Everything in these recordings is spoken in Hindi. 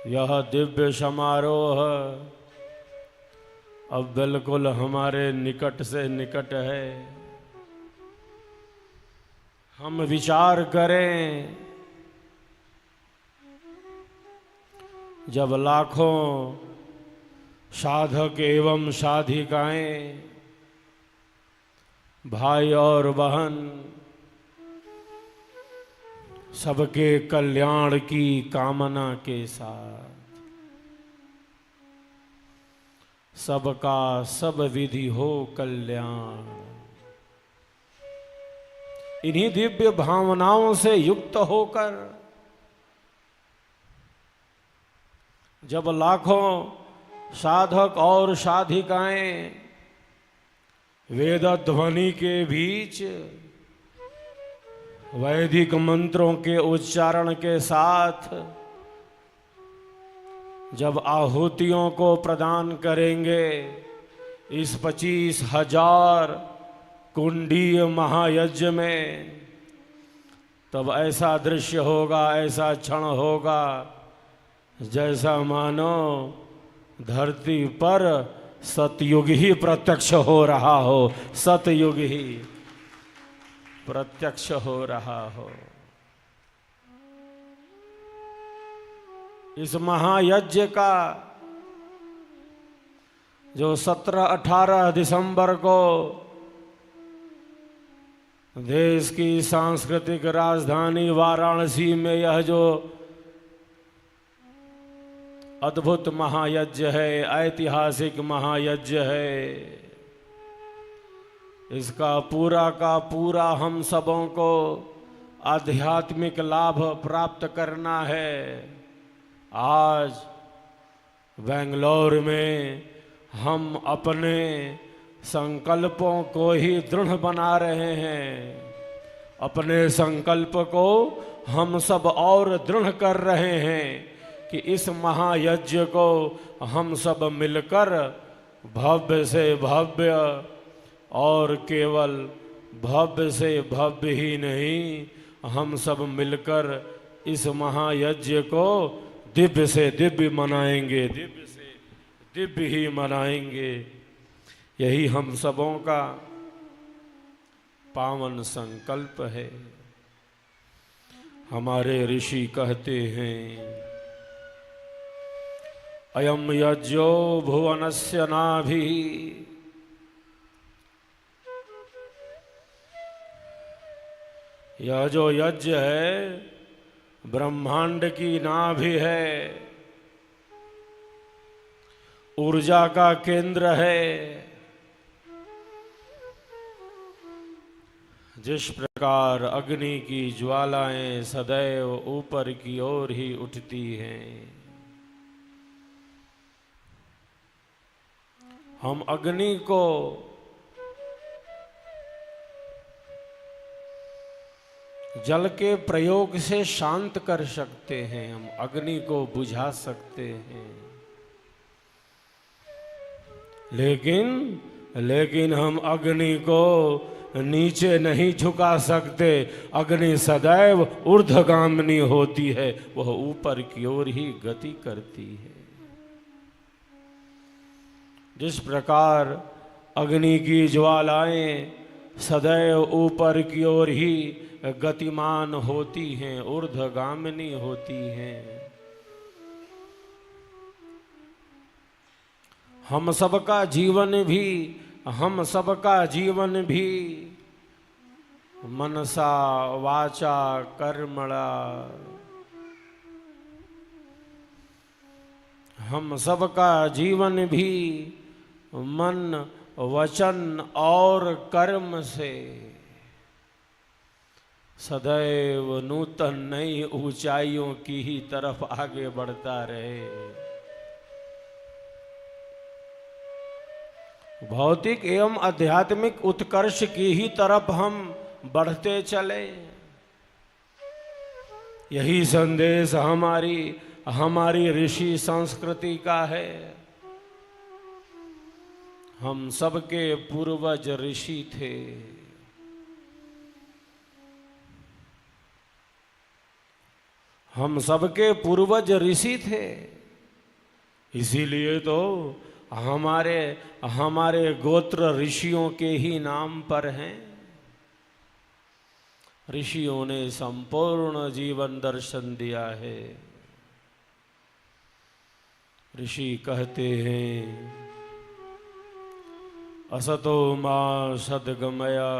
यह दिव्य समारोह अब बिल्कुल हमारे निकट से निकट है। हम विचार करें, जब लाखों साधक एवं साधिकाएं, भाई और बहन, सबके कल्याण की कामना के साथ सबका सब विधि हो कल्याण, इन्हीं दिव्य भावनाओं से युक्त होकर जब लाखों साधक और साधिकाएं वेद ध्वनि के बीच वैदिक मंत्रों के उच्चारण के साथ जब आहुतियों को प्रदान करेंगे, इस 25,000 कुंडीय महायज्ञ में, तब ऐसा दृश्य होगा, ऐसा क्षण होगा जैसा मानो धरती पर सतयुग ही प्रत्यक्ष हो रहा हो, सतयुग ही प्रत्यक्ष हो रहा हो। इस महायज्ञ का जो 17-18 दिसंबर को देश की सांस्कृतिक राजधानी वाराणसी में यह जो अद्भुत महायज्ञ है, ऐतिहासिक महायज्ञ है, इसका पूरा का पूरा हम सबों को आध्यात्मिक लाभ प्राप्त करना है। आज बेंगलोर में हम अपने संकल्पों को ही दृढ़ बना रहे हैं, अपने संकल्प को हम सब और दृढ़ कर रहे हैं कि इस महायज्ञ को हम सब मिलकर भव्य से भव्य और केवल भव्य से भव्य ही नहीं, हम सब मिलकर इस महायज्ञ को दिव्य से दिव्य मनाएंगे, दिव्य से दिव्य ही मनाएंगे। यही हम सबों का पावन संकल्प है। हमारे ऋषि कहते हैं, अयम यज्ञो भुवनस्य नाभि, यह जो यज्ञ है ब्रह्मांड की नाभि है, ऊर्जा का केंद्र है। जिस प्रकार अग्नि की ज्वालाएं सदैव ऊपर की ओर ही उठती हैं, हम अग्नि को जल के प्रयोग से शांत कर सकते हैं, हम अग्नि को बुझा सकते हैं, लेकिन हम अग्नि को नीचे नहीं झुका सकते। अग्नि सदैव ऊर्ध्वगामिनी होती है, वह ऊपर की ओर ही गति करती है। जिस प्रकार अग्नि की ज्वालाएं सदैव ऊपर की ओर ही गतिमान होती हैं, ऊर्ध्वगामिनी होती हैं, हम सबका जीवन भी मनसा वाचा कर्मणा, हम सबका जीवन भी मन वचन और कर्म से सदैव नूतन नई ऊंचाइयों की ही तरफ आगे बढ़ता रहे। भौतिक एवं आध्यात्मिक उत्कर्ष की ही तरफ हम बढ़ते चले। यही संदेश हमारी ऋषि संस्कृति का है। हम सबके पूर्वज ऋषि थे। हम सबके पूर्वज ऋषि थे। इसीलिए तो हमारे हमारे गोत्र ऋषियों के ही नाम पर हैं। ऋषियों ने संपूर्ण जीवन दर्शन दिया है। ऋषि कहते हैं असतो मा सद्गमया,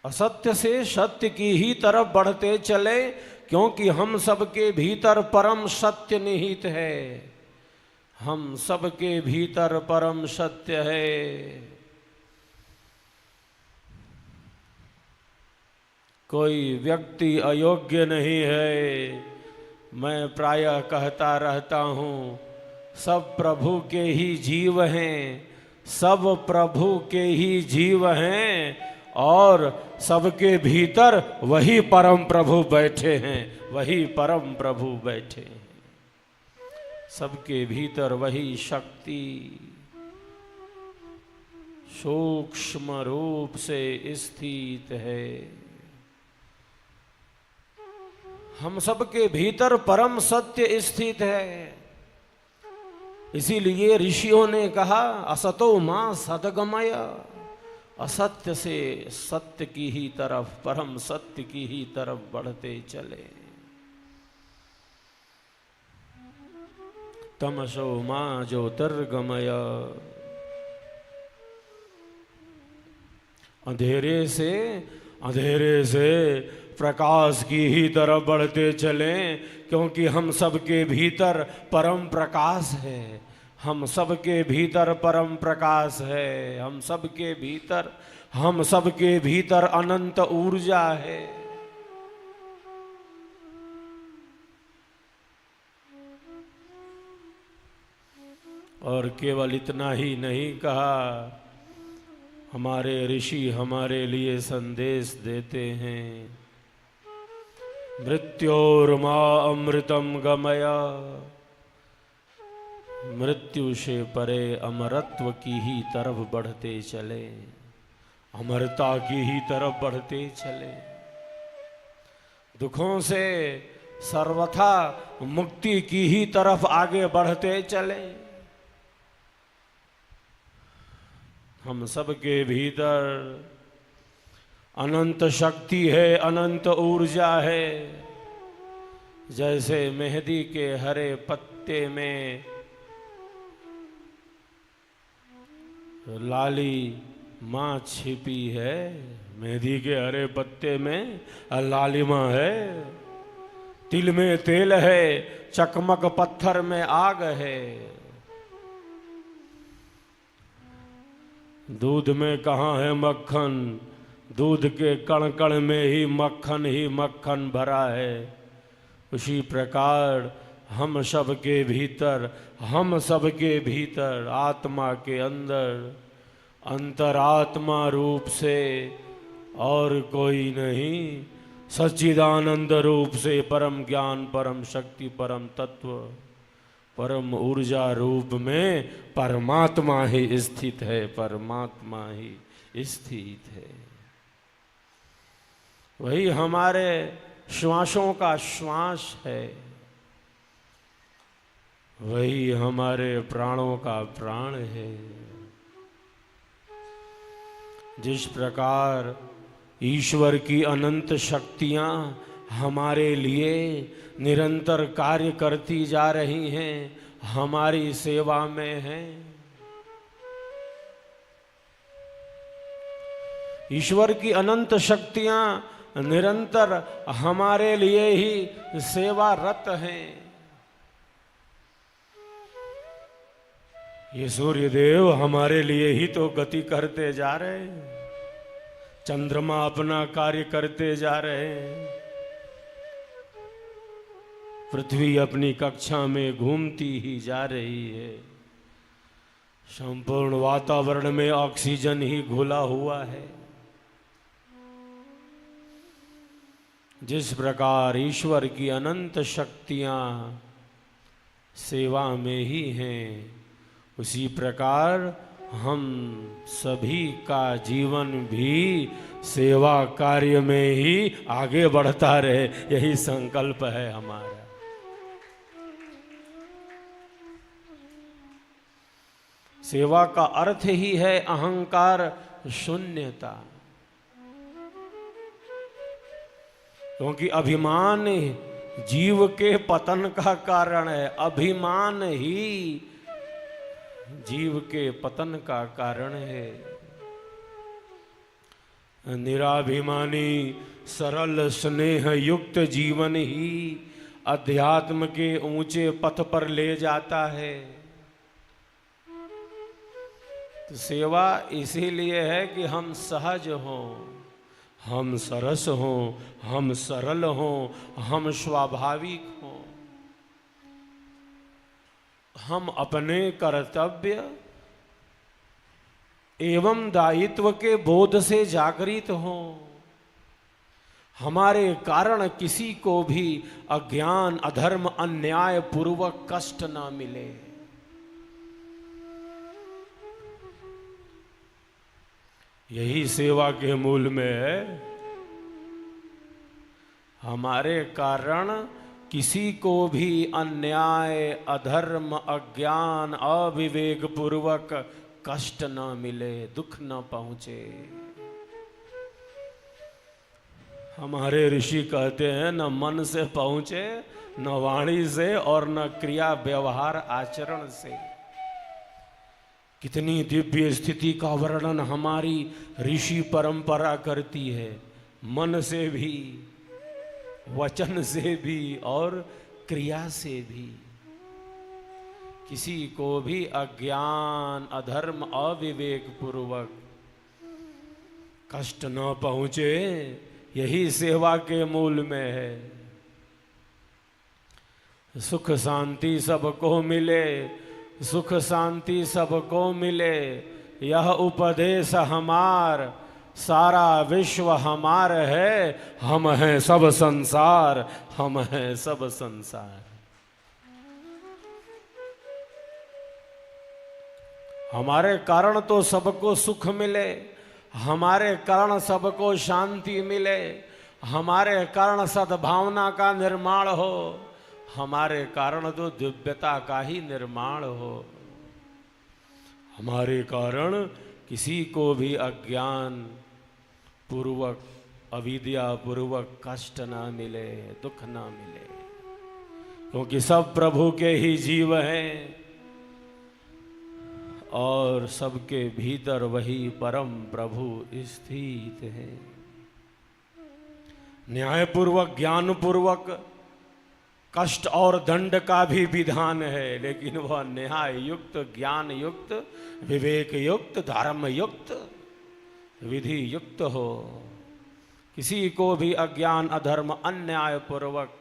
असत्य से सत्य की ही तरफ बढ़ते चले, क्योंकि हम सबके भीतर परम सत्य निहित है। हम सबके भीतर परम सत्य है। कोई व्यक्ति अयोग्य नहीं है। मैं प्रायः कहता रहता हूँ, सब प्रभु के ही जीव हैं, सब प्रभु के ही जीव हैं, और सबके भीतर वही परम प्रभु बैठे हैं, वही परम प्रभु बैठे हैं। सबके भीतर वही शक्ति सूक्ष्म रूप से स्थित है। हम सबके भीतर परम सत्य स्थित है। इसीलिए ऋषियों ने कहा असतो मां सद्गमय, असत्य से सत्य की ही तरफ, परम सत्य की ही तरफ बढ़ते चले। तमसो मां ज्योतिर्गमय, अंधेरे से प्रकाश की ही तरफ बढ़ते चलें, क्योंकि हम सबके भीतर परम प्रकाश है। हम सबके भीतर परम प्रकाश है। हम सबके भीतर अनंत ऊर्जा है। और केवल इतना ही नहीं कहा, हमारे ऋषि हमारे लिए संदेश देते हैं, मृत्योर्मा अमृतम गमया, मृत्यु से परे अमरत्व की ही तरफ बढ़ते चले, अमरता की ही तरफ बढ़ते चले। दुखों से सर्वथा मुक्ति की ही तरफ आगे बढ़ते चले। हम सबके भीतर अनंत शक्ति है, अनंत ऊर्जा है। जैसे मेहंदी के हरे पत्ते में लाली माँ छिपी है, मेहंदी के हरे पत्ते में लालिमा है। तिल में तेल है, चकमक पत्थर में आग है। दूध में कहाँ है मक्खन, दूध के कण कण में ही मक्खन भरा है। उसी प्रकार हम सबके भीतर आत्मा के अंदर अंतरात्मा रूप से और कोई नहीं, सच्चिदानंद रूप से परम ज्ञान, परम शक्ति, परम तत्व, परम ऊर्जा रूप में परमात्मा ही स्थित है। परमात्मा ही स्थित है। वही हमारे श्वासों का श्वास है, वही हमारे प्राणों का प्राण है। जिस प्रकार ईश्वर की अनंत शक्तियां हमारे लिए निरंतर कार्य करती जा रही हैं, हमारी सेवा में हैं। ईश्वर की अनंत शक्तियां निरंतर हमारे लिए ही सेवारत हैं। ये सूर्यदेव हमारे लिए ही तो गति करते जा रहे हैं, चंद्रमा अपना कार्य करते जा रहे हैं, पृथ्वी अपनी कक्षा में घूमती ही जा रही है, संपूर्ण वातावरण में ऑक्सीजन ही घुला हुआ है। जिस प्रकार ईश्वर की अनंत शक्तियां सेवा में ही हैं, उसी प्रकार हम सभी का जीवन भी सेवा कार्य में ही आगे बढ़ता रहे, यही संकल्प है हमारा। सेवा का अर्थ ही है अहंकार शून्यता, क्योंकि अभिमान जीव के पतन का कारण है। अभिमान ही जीव के पतन का कारण है। निराभिमानी सरल स्नेह युक्त जीवन ही अध्यात्म के ऊंचे पथ पर ले जाता है। तो सेवा इसीलिए है कि हम सहज हों, हम सरस हों, हम सरल हों, हम स्वाभाविक हों, हम अपने कर्तव्य एवं दायित्व के बोध से जागृत हों, हमारे कारण किसी को भी अज्ञान अधर्म अन्याय पूर्वक कष्ट ना मिले। यही सेवा के मूल में है। हमारे कारण किसी को भी अन्याय अधर्म अज्ञान अविवेक पूर्वक कष्ट न मिले, दुख न पहुंचे। हमारे ऋषि कहते हैं न मन से पहुंचे, न वाणी से और न क्रिया व्यवहार आचरण से। कितनी दिव्य स्थिति का वर्णन हमारी ऋषि परंपरा करती है, मन से भी, वचन से भी और क्रिया से भी। किसी को भी अज्ञान अधर्म अविवेक पूर्वक कष्ट न पहुंचे, यही सेवा के मूल में है। सुख शांति सबको मिले, सुख शांति सबको मिले, यह उपदेश हमार, सारा विश्व हमार है, हम हैं सब संसार, हम हैं सब संसार। हमारे कारण तो सबको सुख मिले, हमारे कारण सबको शांति मिले, हमारे कारण सद्भावना का निर्माण हो, हमारे कारण तो दिव्यता का ही निर्माण हो। हमारे कारण किसी को भी अज्ञान पूर्वक अविद्या पूर्वक कष्ट ना मिले, दुख ना मिले, क्योंकि सब प्रभु के ही जीव हैं और सबके भीतर वही परम प्रभु स्थित है। न्यायपूर्वक ज्ञानपूर्वक कष्ट और दंड का भी विधान है, लेकिन वह न्याय युक्त, ज्ञान युक्त, विवेक युक्त, धर्म युक्त, विधि युक्त हो। किसी को भी अज्ञान अधर्म अन्याय पूर्वक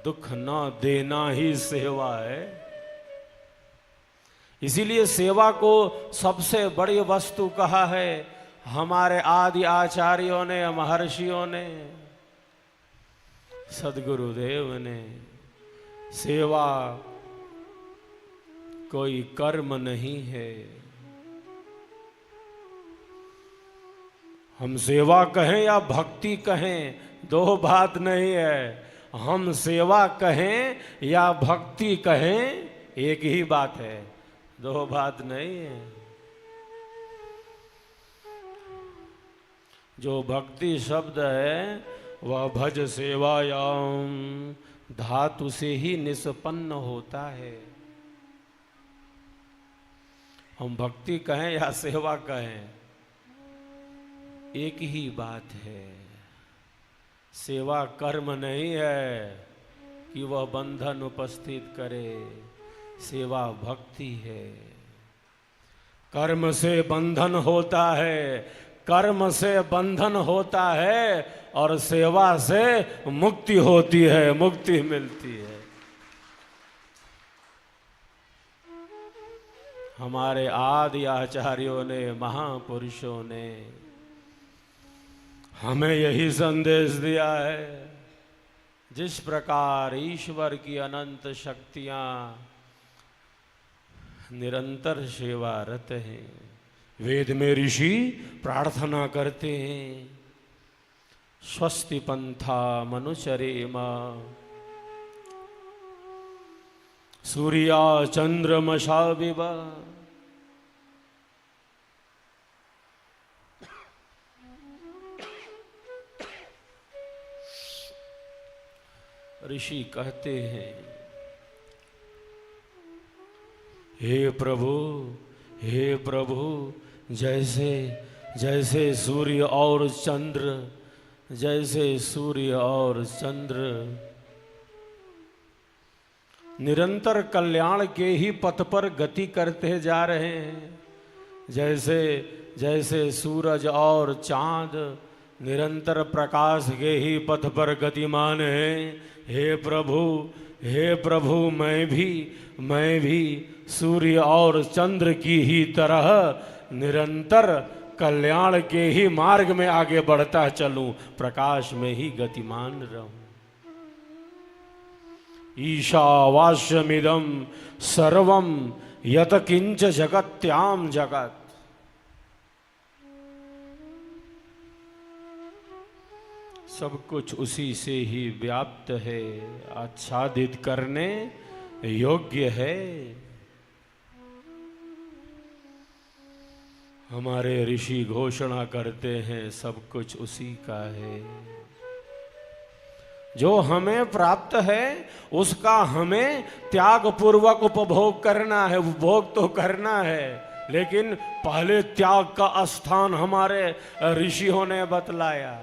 दुख न देना ही सेवा है। इसीलिए सेवा को सबसे बड़ी वस्तु कहा है हमारे आदि आचार्यों ने, महर्षियों ने, सद्गुरुदेव ने। सेवा कोई कर्म नहीं है। हम सेवा कहें या भक्ति कहें, दो बात नहीं है। हम सेवा कहें या भक्ति कहें, एक ही बात है, दो बात नहीं है। जो भक्ति शब्द है वह भज सेवायाम धातु से ही निष्पन्न होता है। हम भक्ति कहें या सेवा कहें, एक ही बात है। सेवा कर्म नहीं है कि वह बंधन उपस्थित करे, सेवा भक्ति है। कर्म से बंधन होता है, कर्म से बंधन होता है और सेवा से मुक्ति होती है, मुक्ति मिलती है। हमारे आदि आचार्यों ने, महापुरुषों ने हमें यही संदेश दिया है। जिस प्रकार ईश्वर की अनंत शक्तियां निरंतर सेवारत हैं, वेद में ऋषि प्रार्थना करते हैं, स्वस्ति पंथा मनुचरेम सूर्या चंद्रमसा विव। ऋषि कहते हैं, हे प्रभु, हे प्रभु, जैसे जैसे सूर्य और चंद्र, जैसे सूर्य और चंद्र निरंतर कल्याण के ही पथ पर गति करते जा रहे हैं, जैसे जैसे सूरज और चांद निरंतर प्रकाश के ही पथ पर गतिमान हैं, हे प्रभु, हे प्रभु, मैं भी सूर्य और चंद्र की ही तरह निरंतर कल्याण के ही मार्ग में आगे बढ़ता चलूं, प्रकाश में ही गतिमान रहूं। ईशावास्यमिदं सर्वं यत किंच जगत्याम जगत। सब कुछ उसी से ही व्याप्त है, आच्छादित करने योग्य है। हमारे ऋषि घोषणा करते हैं, सब कुछ उसी का है। जो हमें प्राप्त है उसका हमें त्याग पूर्वक उपभोग करना है, उपभोग तो करना है, लेकिन पहले त्याग का स्थान हमारे ऋषियों ने बतलाया।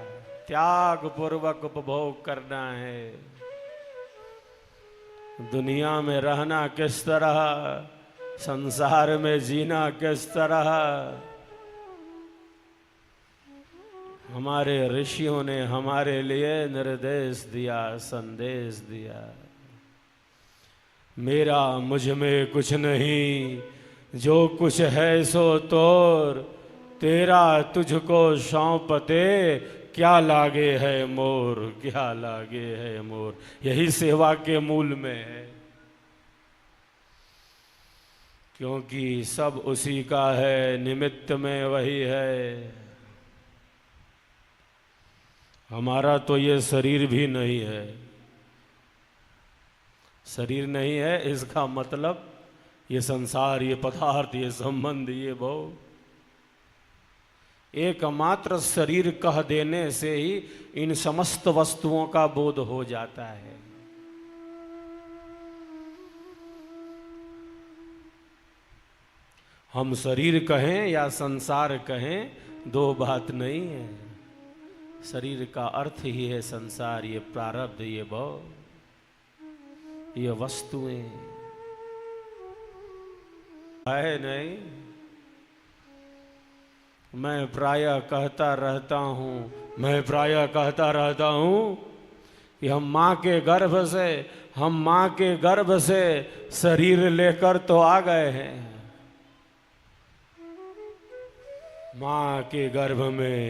त्याग पूर्वक उपभोग करना है। दुनिया में रहना किस तरह, संसार में जीना किस तरह, हमारे ऋषियों ने हमारे लिए निर्देश दिया, संदेश दिया। मेरा मुझ में कुछ नहीं, जो कुछ है सो तोर, तेरा तुझको सौंपते क्या लागे है मोर, क्या लागे है मोर। यही सेवा के मूल में है, क्योंकि सब उसी का है, निमित्त में वही है। हमारा तो ये शरीर भी नहीं है। शरीर नहीं है इसका मतलब ये संसार, ये पदार्थ, ये संबंध, ये भोग, एकमात्र शरीर कह देने से ही इन समस्त वस्तुओं का बोध हो जाता है। हम शरीर कहें या संसार कहें, दो बात नहीं है। शरीर का अर्थ ही है संसार, ये प्रारब्ध, ये भोग, ये वस्तुएं है नहीं। मैं प्रायः कहता रहता हूं कि हम माँ के गर्भ से शरीर लेकर तो आ गए हैं। माँ के गर्भ में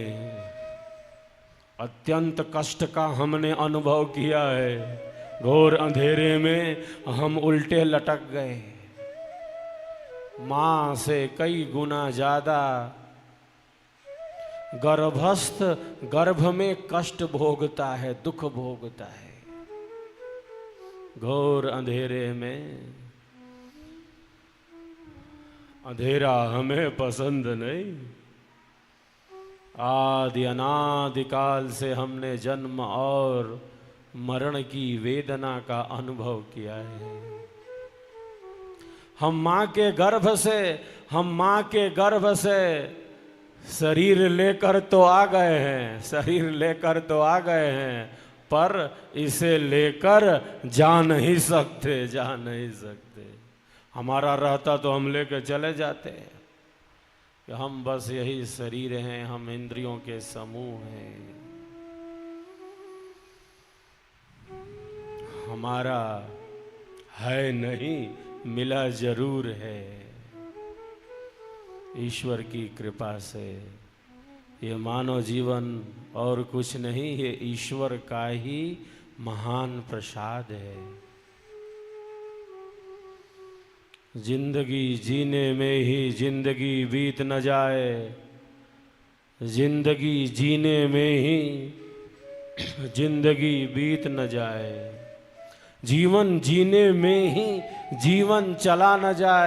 अत्यंत कष्ट का हमने अनुभव किया है। घोर अंधेरे में हम उल्टे लटक गए। माँ से कई गुना ज्यादा गर्भस्थ गर्भ में कष्ट भोगता है, दुख भोगता है। घोर अंधेरे में, अंधेरा हमें पसंद नहीं। आदि अनादि काल से हमने जन्म और मरण की वेदना का अनुभव किया है। हम माँ के गर्भ से शरीर लेकर तो आ गए हैं, पर इसे लेकर जा नहीं सकते। हमारा रहता तो हम लेकर चले जाते हैं कि हम बस यही शरीर हैं, हम इंद्रियों के समूह हैं। हमारा है नहीं, मिला जरूर है। ईश्वर की कृपा से ये मानव जीवन और कुछ नहीं, ये ईश्वर का ही महान प्रसाद है। जिंदगी जीने में ही जिंदगी बीत न जाए, जिंदगी जीने में ही जिंदगी बीत न जाए। जीवन जीने में ही जीवन चला न जाए।